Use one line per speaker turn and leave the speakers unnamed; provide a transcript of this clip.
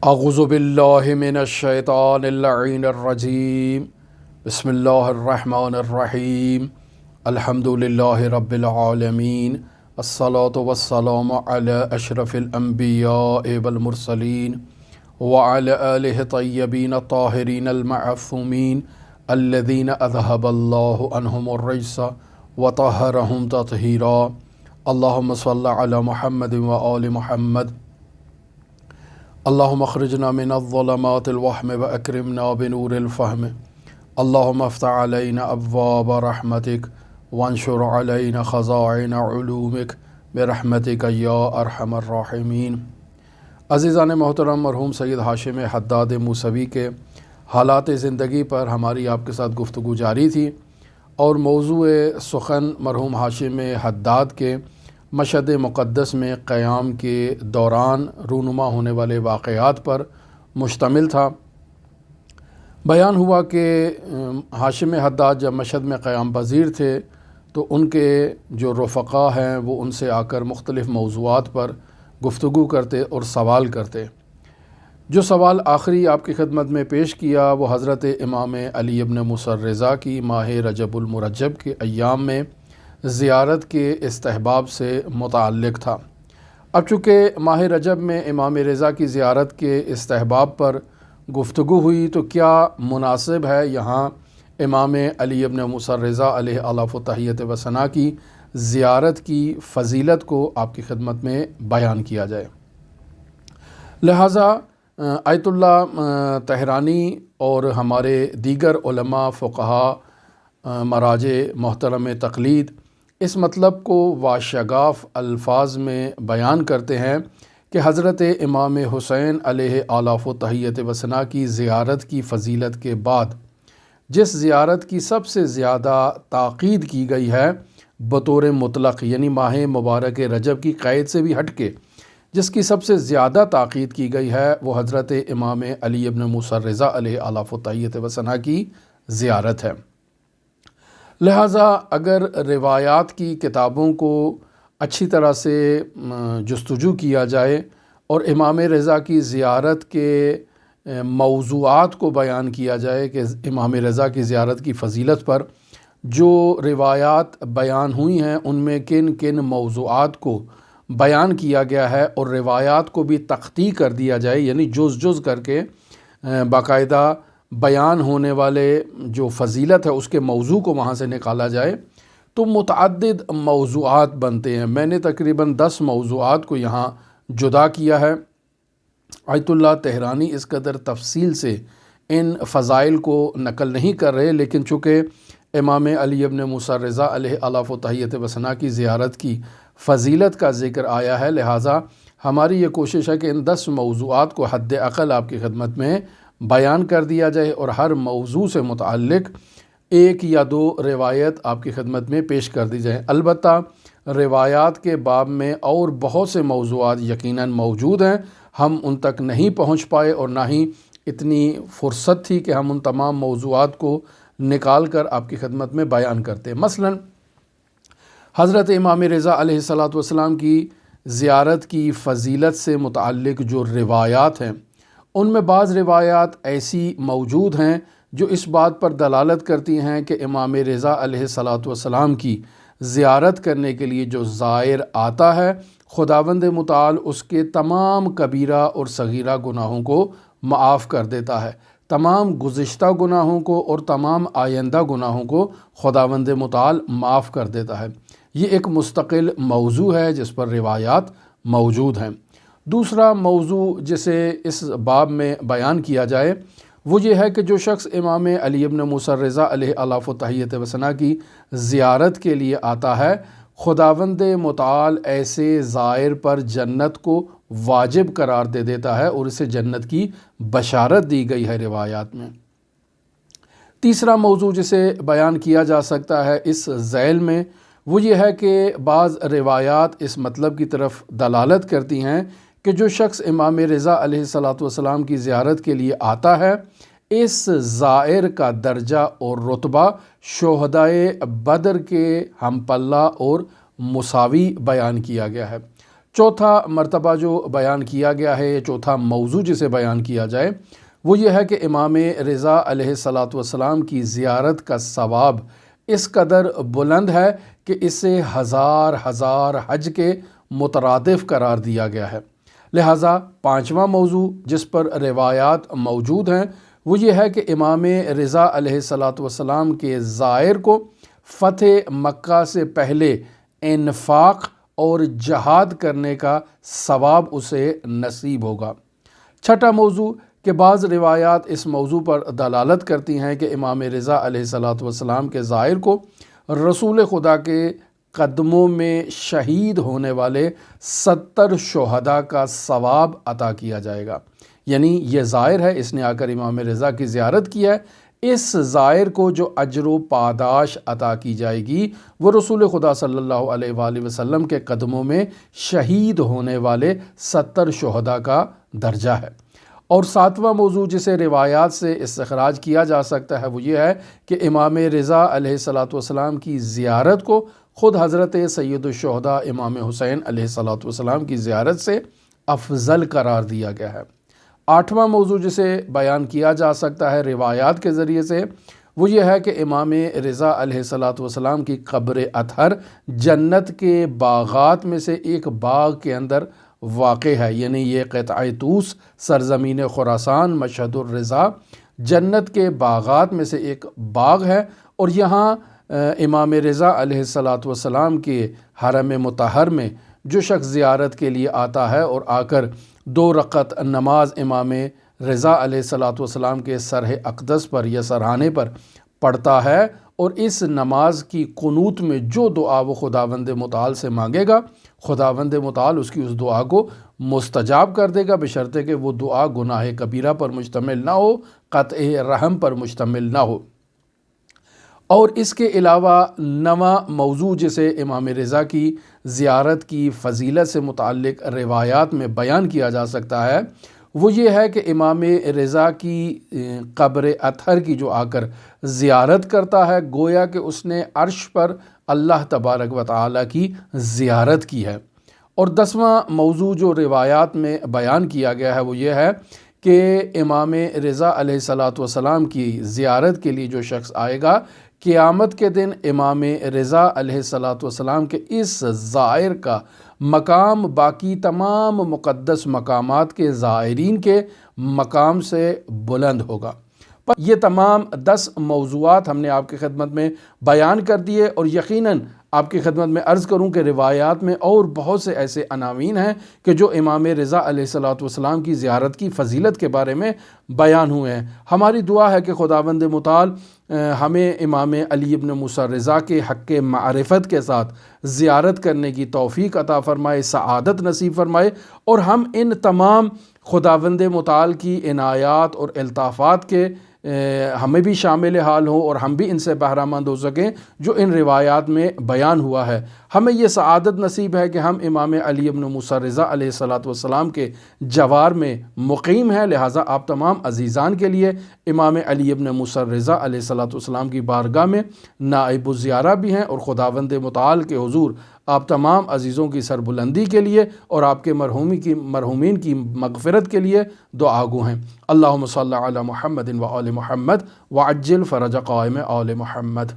اعوذ باللہ من الشیطان اللعین الرجیم بسم اللہ الرحمن الرحیم الحمد للہ رب العالمین الصلاة والسلام علی اشرف الانبیاء والمرسلین وعلی آلہ طیبین الطاہرین المعصومین الذین اذہب اللہ عنہم الرجس وطہرہم تطہیرا اللہم صل علی محمد وآل محمد اللہم اخرجنا من الظلمات الوہم واکرمنا بنور الفہم اللہم افتح علینا ابواب رحمتک وانشر علینا خزائن علومک برحمتک یا ارحم الراحمین۔ عزیزان محترم، مرحوم سید ہاشم حداد موسوی کے حالات زندگی پر ہماری آپ کے ساتھ گفتگو جاری تھی، اور موضوع سخن مرحوم ہاشم حداد کے مشہد مقدس میں قیام کے دوران رونما ہونے والے واقعات پر مشتمل تھا۔ بیان ہوا کہ ہاشم حداد جب مشہد میں قیام پذیر تھے تو ان کے جو رفقا ہیں وہ ان سے آ کر مختلف موضوعات پر گفتگو کرتے اور سوال کرتے۔ جو سوال آخری آپ کی خدمت میں پیش کیا وہ حضرت امام علی ابن موسیٰ الرضا کی ماہ رجب المرجب کے ایام میں زیارت کے استحباب سے متعلق تھا۔ اب چونکہ ماہ رجب میں امام رضا کی زیارت کے استحباب پر گفتگو ہوئی تو کیا مناسب ہے یہاں امام علی ابن موسیٰ الرضا علیہ الاف و تحیت و ثنا کی زیارت کی فضیلت کو آپ کی خدمت میں بیان کیا جائے۔ لہٰذا آیت اللہ طحرانی اور ہمارے دیگر علماء فقہاء مراجع محترم تقلید اس مطلب کو واشگاف الفاظ میں بیان کرتے ہیں کہ حضرت امام حسین علیہ الاف و تحیت و ثنا کی زیارت کی فضیلت کے بعد جس زیارت کی سب سے زیادہ تاکید کی گئی ہے بطور مطلق، یعنی ماہ مبارک رجب کی قید سے بھی ہٹ کے جس کی سب سے زیادہ تاکید کی گئی ہے وہ حضرت امام علی ابن موسیٰ الرضا علیہ الاف و تحیت و ثنا کی زیارت ہے۔ لہٰذا اگر روایات کی کتابوں کو اچھی طرح سے جستجو کیا جائے اور امام رضا کی زیارت کے موضوعات کو بیان کیا جائے کہ امام رضا کی زیارت کی فضیلت پر جو روایات بیان ہوئی ہیں ان میں کن کن موضوعات کو بیان کیا گیا ہے، اور روایات کو بھی تختی کر دیا جائے، یعنی جز جز کر کے باقاعدہ بیان ہونے والے جو فضیلت ہے اس کے موضوع کو وہاں سے نکالا جائے تو متعدد موضوعات بنتے ہیں۔ میں نے تقریباً 10 موضوعات کو یہاں جدا کیا ہے۔ آیت اللہ طحرانی اس قدر تفصیل سے ان فضائل کو نقل نہیں کر رہے، لیکن چونکہ امام علی ابن موسیٰ الرضا علیہ الاف و تحیت و ثنا کی زیارت کی فضیلت کا ذکر آیا ہے، لہٰذا ہماری یہ کوشش ہے کہ ان 10 موضوعات کو حد اقل آپ کی خدمت میں بیان کر دیا جائے اور ہر موضوع سے متعلق ایک یا 2 روایت آپ کی خدمت میں پیش کر دی جائیں۔ البتہ روایات کے باب میں اور بہت سے موضوعات یقیناً موجود ہیں، ہم ان تک نہیں پہنچ پائے اور نہ ہی اتنی فرصت تھی کہ ہم ان تمام موضوعات کو نکال کر آپ کی خدمت میں بیان کرتے۔ مثلاً حضرت امام رضا علیہ الصلاۃ والسلام کی زیارت کی فضیلت سے متعلق جو روایات ہیں ان میں بعض روایات ایسی موجود ہیں جو اس بات پر دلالت کرتی ہیں کہ امام رضا علیہ الصلاۃ والسلام کی زیارت کرنے کے لیے جو زائر آتا ہے خداوند متعال اس کے تمام کبیرہ اور صغیرہ گناہوں کو معاف کر دیتا ہے، تمام گزشتہ گناہوں کو اور تمام آئندہ گناہوں کو خداوند متعال معاف کر دیتا ہے۔ یہ ایک مستقل موضوع ہے جس پر روایات موجود ہیں۔ دوسرا موضوع جسے اس باب میں بیان کیا جائے وہ یہ ہے کہ جو شخص امام علی ابن موسیٰ الرضا علیہ الاف و تحیت و ثنا کی زیارت کے لیے آتا ہے خداوند متعال ایسے زائر پر جنت کو واجب قرار دے دیتا ہے اور اسے جنت کی بشارت دی گئی ہے روایات میں۔ تیسرا موضوع جسے بیان کیا جا سکتا ہے اس ذیل میں وہ یہ ہے کہ بعض روایات اس مطلب کی طرف دلالت کرتی ہیں کہ جو شخص امام رضا علیہ الصلاۃ والسلام کی زیارت کے لیے آتا ہے اس زائر کا درجہ اور رتبہ شہدائے بدر کے ہم پلہ اور مساوی بیان کیا گیا ہے۔ چوتھا مرتبہ جو بیان کیا گیا ہے، چوتھا موضوع جسے بیان کیا جائے، وہ یہ ہے کہ امام رضا علیہ الصلاۃ والسلام کی زیارت کا ثواب اس قدر بلند ہے کہ اسے ہزار ہزار حج کے مترادف قرار دیا گیا ہے۔ لہٰذا پانچواں موضوع جس پر روایات موجود ہیں وہ یہ ہے کہ امام رضا علیہ الصلاۃ والسلام کے زائر کو فتح مکہ سے پہلے انفاق اور جہاد کرنے کا ثواب اسے نصیب ہوگا۔ چھٹا موضوع کہ بعض روایات اس موضوع پر دلالت کرتی ہیں کہ امام رضا علیہ الصلاۃ والسلام کے زائر کو رسول خدا کے قدموں میں شہید ہونے والے 70 شہداء کا ثواب عطا کیا جائے گا۔ یعنی یہ زائر ہے، اس نے آ کر امام رضا کی زیارت کی ہے، اس زائر کو جو اجر و پاداش عطا کی جائے گی وہ رسول خدا صلی اللہ علیہ وآلہ وسلم کے قدموں میں شہید ہونے والے 70 شہداء کا درجہ ہے۔ اور ساتواں موضوع جسے روایات سے استخراج کیا جا سکتا ہے وہ یہ ہے کہ امام رضا علیہ الصلاۃ والسلام کی زیارت کو خود حضرت سید الشہداء امام حسین علیہ الصلاۃ والسلام کی زیارت سے افضل قرار دیا گیا ہے۔ آٹھواں موضوع جسے بیان کیا جا سکتا ہے روایات کے ذریعے سے وہ یہ ہے کہ امام رضا علیہ الصلاۃ والسلام کی قبر اطہر جنت کے باغات میں سے ایک باغ کے اندر واقع ہے، یعنی یہ قطعہ طوس سرزمین خراسان مشہد الرضا جنت کے باغات میں سے ایک باغ ہے، اور یہاں امام رضا علیہ الصلاۃ والسلام کے حرم مطہر میں جو شخص زیارت کے لیے آتا ہے اور آ کر 2 رکعت نماز امام رضا علیہ الصلاۃ والسلام کے سرح اقدس پر یا سرہانے پر پڑھتا ہے اور اس نماز کی قنوت میں جو دعا وہ خداوند متعال سے مانگے گا خداوند متعال اس کی اس دعا کو مستجاب کر دے گا، بشرطے کہ وہ دعا گناہ کبیرہ پر مشتمل نہ ہو، قطع رحم پر مشتمل نہ ہو۔ اور اس کے علاوہ 9واں موضوع جسے امام رضا کی زیارت کی فضیلت سے متعلق روایات میں بیان کیا جا سکتا ہے وہ یہ ہے کہ امام رضا کی قبر اطہر کی جو آ کر زیارت کرتا ہے گویا کہ اس نے عرش پر اللہ تبارک و تعالیٰ کی زیارت کی ہے۔ اور 10واں موضوع جو روایات میں بیان کیا گیا ہے وہ یہ ہے کہ امام رضا علیہ الصلاۃ والسلام کی زیارت کے لیے جو شخص آئے گا قیامت کے دن امام رضا علیہ الصلاۃ والسلام کے اس زائر کا مقام باقی تمام مقدس مقامات کے زائرین کے مقام سے بلند ہوگا۔ یہ تمام 10 موضوعات ہم نے آپ کی خدمت میں بیان کر دیے، اور یقیناً آپ کی خدمت میں عرض کروں کہ روایات میں اور بہت سے ایسے عناوین ہیں کہ جو امام رضا علیہ الصلاۃ والسلام کی زیارت کی فضیلت کے بارے میں بیان ہوئے ہیں۔ ہماری دعا ہے کہ خداوند متعال ہمیں امام علی ابن موسیٰ رضا کے حق معرفت کے ساتھ زیارت کرنے کی توفیق عطا فرمائے، سعادت نصیب فرمائے، اور ہم ان تمام خداوند متعال کی عنایات اور الطافات کے ہمیں بھی شامل حال ہوں اور ہم بھی ان سے بہرہ مند ہو سکیں جو ان روایات میں بیان ہوا ہے۔ ہمیں یہ سعادت نصیب ہے کہ ہم امام علی ابن موسیٰ رضا علیہ الصلاۃ والسلام کے جوار میں مقیم ہیں، لہٰذا آپ تمام عزیزان کے لیے امام علی ابن موسیٰ رضا علیہ الصلاۃ والسلام کی بارگاہ میں نائب الزیارہ بھی ہیں، اور خداوند متعال کے حضور آپ تمام عزیزوں کی سربلندی کے لیے اور آپ کے مرحومین کی مغفرت کے لیے دعا گو ہیں۔ اللہم صلی علی محمد و آل محمد وعجل فرج قائم آل محمد۔